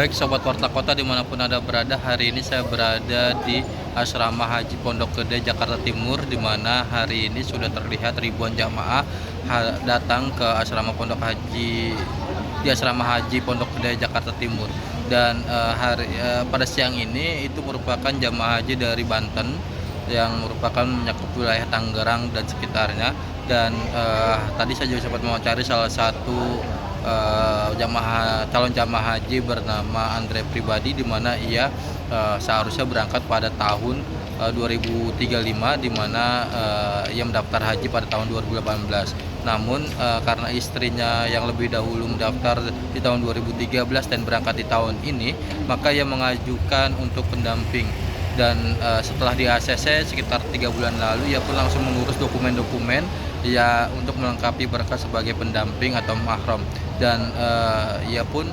Baik Sobat Warta Kota dimanapun Anda berada, hari ini saya berada di Asrama Haji Pondok Gede, Jakarta Timur, di mana hari ini sudah terlihat ribuan jamaah datang ke Asrama Pondok Haji di Asrama Haji Pondok Gede, Jakarta Timur. Dan pada siang ini itu merupakan jamaah haji dari Banten yang merupakan mencakup wilayah Tangerang dan sekitarnya. Dan tadi saya juga sempat mewawancari salah satu calon jamaah haji bernama Andre Pribadi, di mana ia seharusnya berangkat pada tahun 2035, di mana ia mendaftar haji pada tahun 2018. Namun karena istrinya yang lebih dahulu mendaftar di tahun 2013 dan berangkat di tahun ini, maka ia mengajukan untuk pendamping. Dan setelah di ACC sekitar 3 bulan lalu, ia pun langsung mengurus dokumen-dokumen ya untuk melengkapi berkas sebagai pendamping atau mahram. Dan ia pun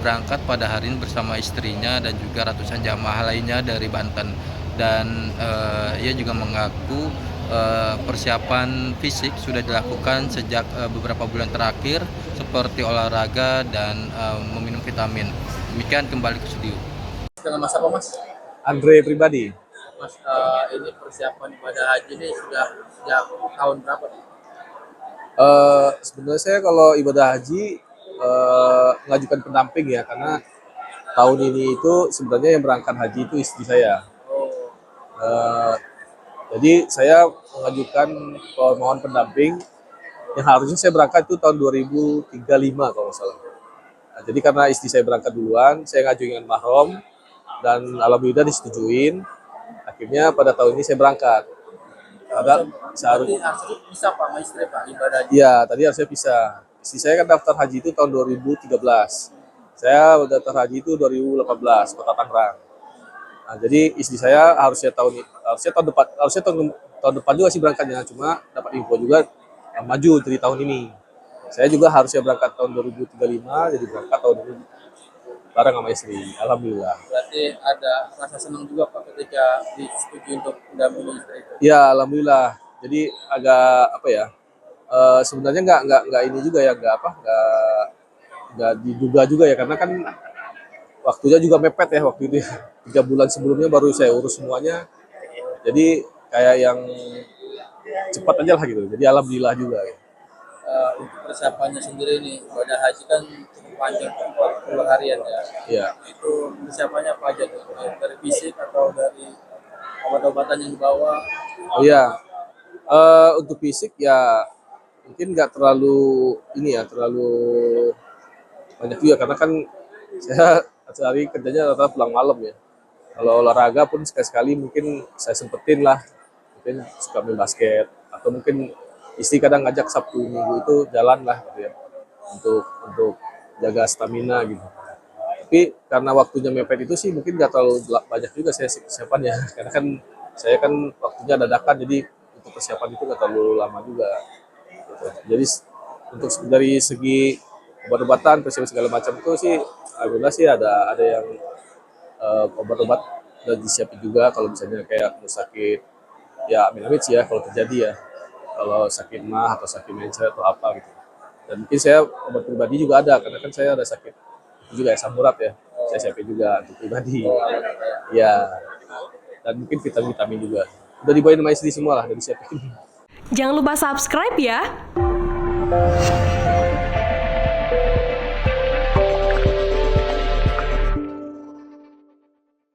berangkat pada hari ini bersama istrinya dan juga ratusan jamaah lainnya dari Banten. Dan ia juga mengaku persiapan fisik sudah dilakukan sejak beberapa bulan terakhir, seperti olahraga dan meminum vitamin. Demikian, kembali ke studio. Dengan Mas apa, Mas? Andre Pribadi. Mas, ini persiapan ibadah haji ini sudah sejak tahun berapa nih? Sebenarnya saya kalau ibadah haji mengajukan pendamping ya, karena tahun ini itu sebenarnya yang berangkat haji itu istri saya. Jadi saya mengajukan permohonan pendamping yang harusnya saya berangkat itu tahun 2035 kalau nggak salah. Nah, jadi karena istri saya berangkat duluan, saya ngajuin mahram dan alhamdulillah disetujuin. Akhirnya pada tahun ini saya berangkat. Ada Berarti harusnya bisa Pak, sama istri Pak, ibadah haji. Iya, tadi harusnya bisa. Istri saya kan daftar haji itu tahun 2013. Saya daftar haji itu 2018, Kota Tangerang. Nah, jadi istri saya harusnya tahun depan juga sih berangkatnya, cuma dapat info juga maju dari tahun ini. Saya juga harusnya berangkat tahun 2035, jadi berangkat tahun ini bareng sama istri. Alhamdulillah. Berarti ada rasa senang juga Pak ketika disetujui untuk mendampingi istri itu. Ya, alhamdulillah. Jadi agak apa ya? Sebenarnya nggak ini juga ya, nggak diduga juga ya, karena kan waktunya juga mepet ya waktu itu ya. 3 bulan sebelumnya baru saya urus semuanya. Jadi kayak yang cepat aja lah gitu. Jadi alhamdulillah juga. Ya. Untuk persiapannya sendiri nih, ibadah haji kan cukup panjang, 40 harian ya. Iya. Itu persiapannya apa aja tuh? Dari fisik atau dari obat-obatan yang dibawa? Oh iya. Untuk fisik ya mungkin nggak terlalu ini ya, terlalu banyak juga karena kan saya sehari kerjanya rata-rata pulang malam ya. Kalau olahraga pun sekali-sekali mungkin saya sempetin lah, mungkin suka main basket atau mungkin istri kadang ngajak Sabtu Minggu itu jalan lah gitu ya, untuk jaga stamina gitu. Tapi karena waktunya mepet itu sih mungkin nggak terlalu banyak juga saya persiapannya karena kan saya kan waktunya dadakan, jadi untuk persiapan itu nggak terlalu lama juga gitu. Jadi untuk dari segi obat-obatan, persiapan segala macam itu sih alhamdulillah sih ada yang obat-obat udah disiapin juga kalau misalnya kayak mau sakit ya, amin-amin sih ya kalau terjadi ya, kalau sakit mah atau sakit mencret atau apa gitu. Dan mungkin saya obat pribadi juga ada karena kan saya ada sakit itu juga ya, asam urat ya, saya siapin juga untuk pribadi ya, dan mungkin vitamin juga udah dibawain sama istri semua lah, udah disiapin. Jangan lupa subscribe ya.